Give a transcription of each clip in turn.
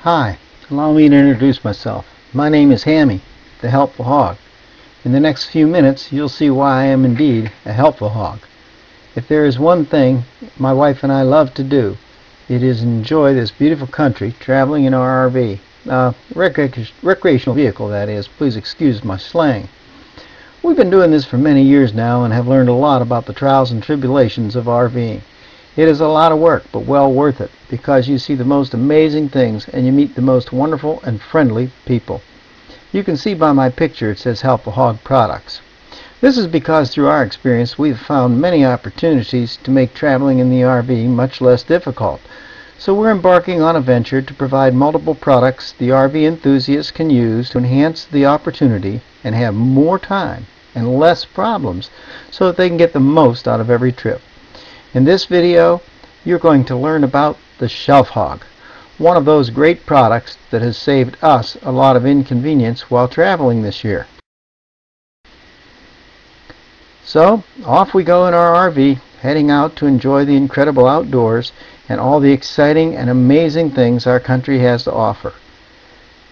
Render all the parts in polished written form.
Hi, allow me to introduce myself. My name is Hammy, the Helpful Hog. In the next few minutes, you'll see why I am indeed a helpful hog. If there is one thing my wife and I love to do, it is enjoy this beautiful country traveling in our RV. Recreational vehicle, that is. Please excuse my slang. We've been doing this for many years now and have learned a lot about the trials and tribulations of RVing. It is a lot of work, but well worth it, because you see the most amazing things and you meet the most wonderful and friendly people. You can see by my picture it says Helpful Hog Products. This is because through our experience we've found many opportunities to make traveling in the RV much less difficult. So we're embarking on a venture to provide multiple products the RV enthusiasts can use to enhance the opportunity and have more time and less problems so that they can get the most out of every trip. In this video, you're going to learn about the Shelf Hog, one of those great products that has saved us a lot of inconvenience while traveling this year. So, off we go in our RV, heading out to enjoy the incredible outdoors and all the exciting and amazing things our country has to offer.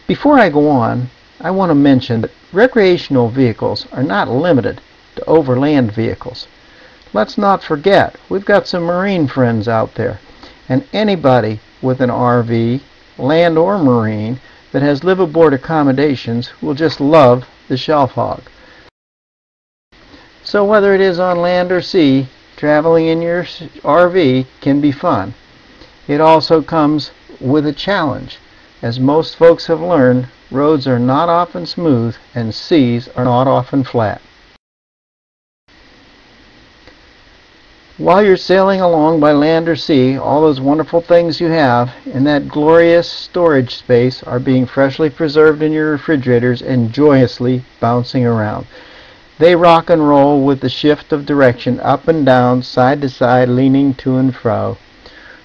Before I go on, I want to mention that recreational vehicles are not limited to overland vehicles. Let's not forget, we've got some marine friends out there, and anybody with an RV, land or marine, that has live-aboard accommodations will just love the Shelf Hog. So whether it is on land or sea, traveling in your RV can be fun. It also comes with a challenge. As most folks have learned, roads are not often smooth and seas are not often flat. While you're sailing along by land or sea, all those wonderful things you have in that glorious storage space are being freshly preserved in your refrigerators and joyously bouncing around. They rock and roll with the shift of direction, up and down, side to side, leaning to and fro.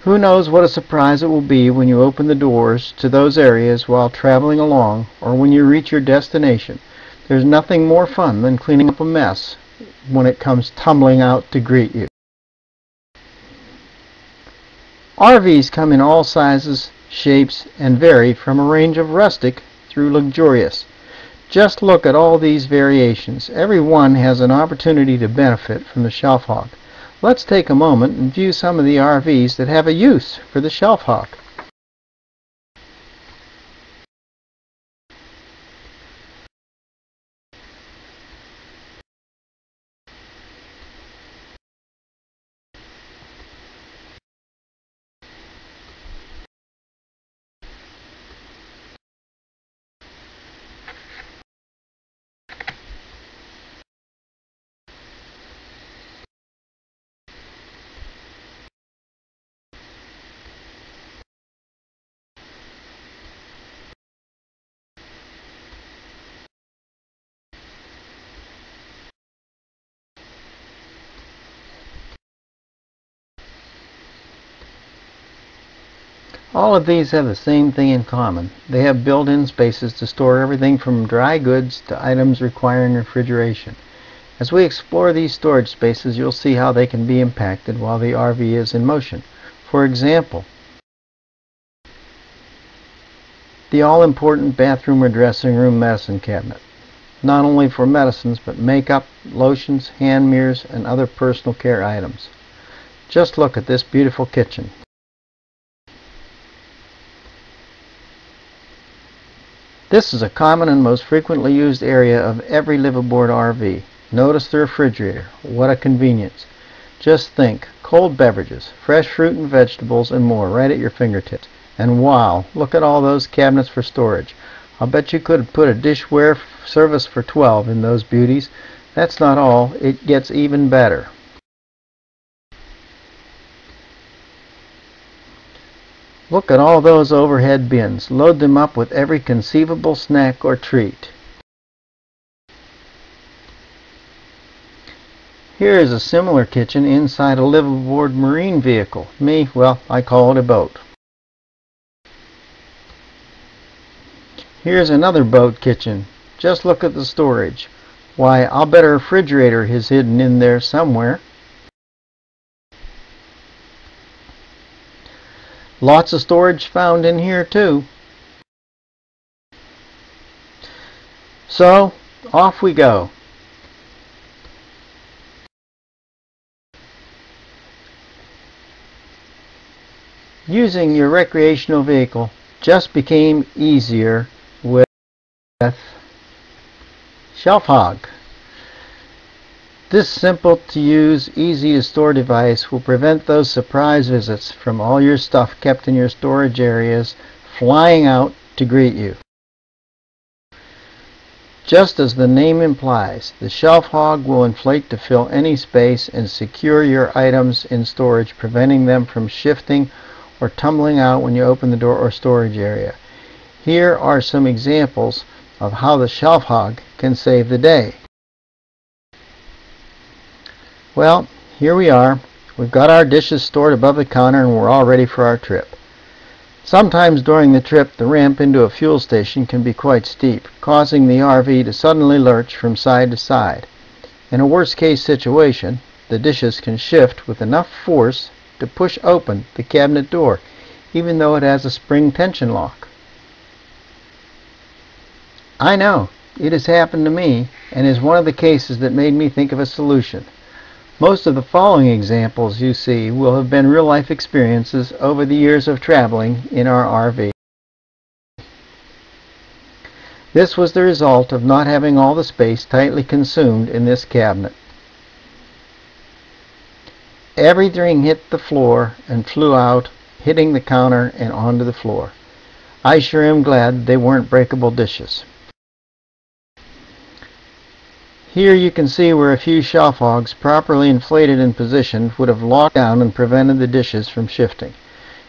Who knows what a surprise it will be when you open the doors to those areas while traveling along, or when you reach your destination. There's nothing more fun than cleaning up a mess when it comes tumbling out to greet you. RVs come in all sizes, shapes, and vary from a range of rustic through luxurious. Just look at all these variations. Every one has an opportunity to benefit from the Shelf Hog. Let's take a moment and view some of the RVs that have a use for the Shelf Hog. All of these have the same thing in common. They have built-in spaces to store everything from dry goods to items requiring refrigeration. As we explore these storage spaces, you'll see how they can be impacted while the RV is in motion. For example, the all-important bathroom or dressing room medicine cabinet. Not only for medicines, but makeup, lotions, hand mirrors, and other personal care items. Just look at this beautiful kitchen. This is a common and most frequently used area of every live-aboard RV. Notice the refrigerator. What a convenience. Just think, cold beverages, fresh fruit and vegetables, and more right at your fingertips. And wow, look at all those cabinets for storage. I'll bet you could have put a dishware service for 12 in those beauties. That's not all, it gets even better. Look at all those overhead bins. Load them up with every conceivable snack or treat. Here is a similar kitchen inside a live-aboard marine vehicle. Well, I call it a boat. Here's another boat kitchen. Just look at the storage. Why, I'll bet a refrigerator is hidden in there somewhere. Lots of storage found in here too. So, off we go. Using your recreational vehicle just became easier with Shelf Hog. This simple to use, easy to store device will prevent those surprise visits from all your stuff kept in your storage areas flying out to greet you. Just as the name implies, the Shelf Hog will inflate to fill any space and secure your items in storage, preventing them from shifting or tumbling out when you open the door or storage area. Here are some examples of how the Shelf Hog can save the day. Well, here we are. We've got our dishes stored above the counter and we're all ready for our trip. Sometimes during the trip, the ramp into a fuel station can be quite steep, causing the RV to suddenly lurch from side to side. In a worst-case situation, the dishes can shift with enough force to push open the cabinet door, even though it has a spring tension lock. I know, it has happened to me, and is one of the cases that made me think of a solution. Most of the following examples you see will have been real-life experiences over the years of traveling in our RV. This was the result of not having all the space tightly consumed in this cabinet. Everything hit the floor and flew out, hitting the counter and onto the floor. I sure am glad they weren't breakable dishes. Here you can see where a few shelf hogs properly inflated and positioned would have locked down and prevented the dishes from shifting.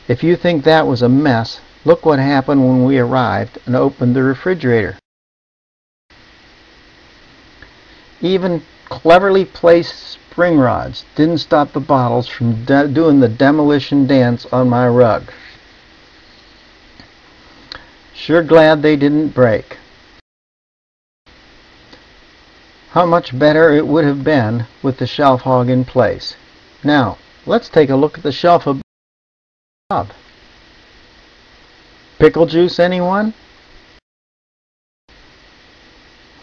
If you think that was a mess, look what happened when we arrived and opened the refrigerator. Even cleverly placed spring rods didn't stop the bottles from doing the demolition dance on my rug. Sure glad they didn't break. How much better it would have been with the Shelf Hog in place. Now, let's take a look at the shelf above. Pickle juice, anyone?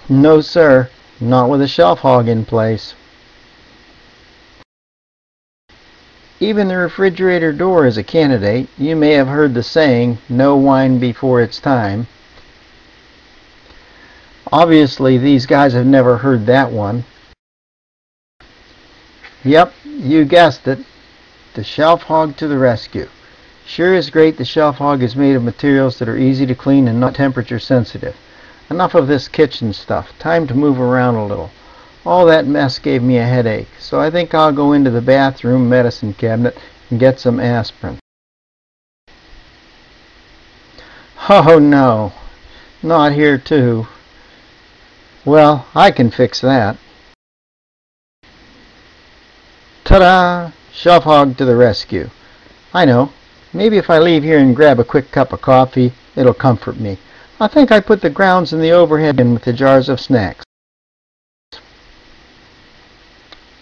No, sir. Not with a Shelf Hog in place. Even the refrigerator door is a candidate. You may have heard the saying, no wine before it's time. Obviously, these guys have never heard that one. Yep, you guessed it. The Shelf Hog to the rescue. Sure is great the Shelf Hog is made of materials that are easy to clean and not temperature sensitive. Enough of this kitchen stuff. Time to move around a little. All that mess gave me a headache, so I think I'll go into the bathroom medicine cabinet and get some aspirin. Oh no, not here too. Well, I can fix that. Ta-da! Shelf Hog to the rescue. I know. Maybe if I leave here and grab a quick cup of coffee, it'll comfort me. I think I put the grounds in the overhead bin with the jars of snacks.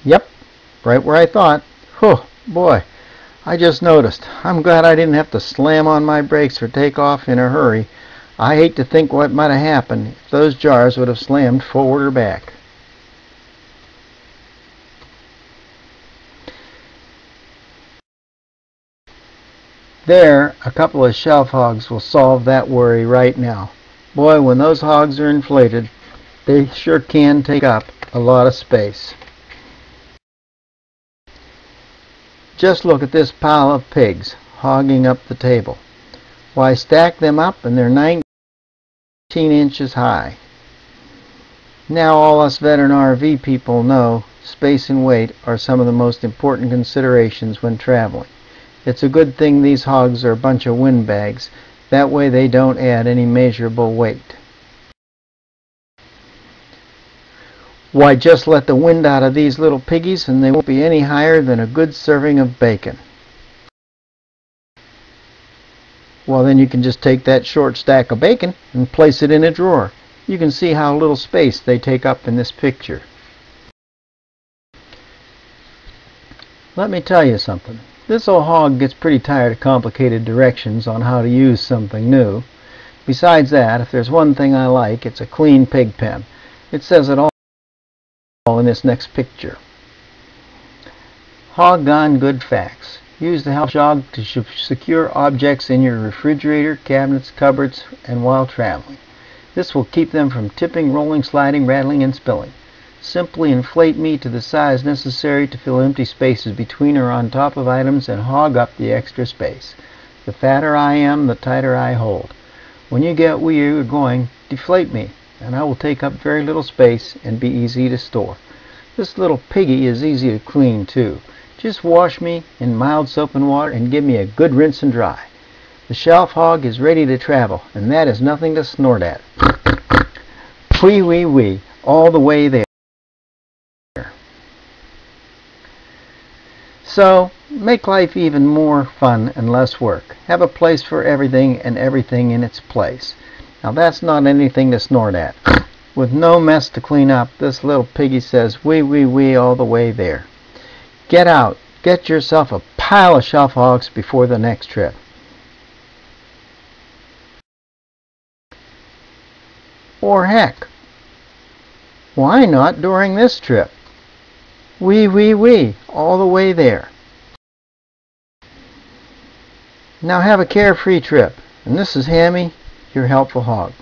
Yep, right where I thought. Whew, boy, I just noticed. I'm glad I didn't have to slam on my brakes for takeoff in a hurry. I hate to think what might have happened if those jars would have slammed forward or back. There, a couple of Shelf Hogs will solve that worry right now. Boy, when those hogs are inflated, they sure can take up a lot of space. Just look at this pile of pigs hogging up the table. Why, stack them up and they're 19 inches high. Now all us veteran RV people know space and weight are some of the most important considerations when traveling. It's a good thing these hogs are a bunch of windbags. That way they don't add any measurable weight. Why, just let the wind out of these little piggies and they won't be any higher than a good serving of bacon. Well, then you can just take that short stack of bacon and place it in a drawer. You can see how little space they take up in this picture. Let me tell you something. This old hog gets pretty tired of complicated directions on how to use something new. Besides that, if there's one thing I like, it's a clean pig pen. It says it all in this next picture. Hog Gone Good Facts. Use the Helpful Hog to secure objects in your refrigerator, cabinets, cupboards, and while traveling. This will keep them from tipping, rolling, sliding, rattling, and spilling. Simply inflate meat to the size necessary to fill empty spaces between or on top of items and hog up the extra space. The fatter I am, the tighter I hold. When you get where you're going, deflate me, and I will take up very little space and be easy to store. This little piggy is easy to clean too. Just wash me in mild soap and water and give me a good rinse and dry. The shelf hog is ready to travel, and that is nothing to snort at. Wee wee wee, all the way there. So, make life even more fun and less work. Have a place for everything and everything in its place. Now that's not anything to snort at. With no mess to clean up, this little piggy says wee wee wee all the way there. Get out. Get yourself a pile of shelf hogs before the next trip. Or heck, why not during this trip? Wee wee wee all the way there. Now have a carefree trip. And this is Hammy, your Helpful Hog.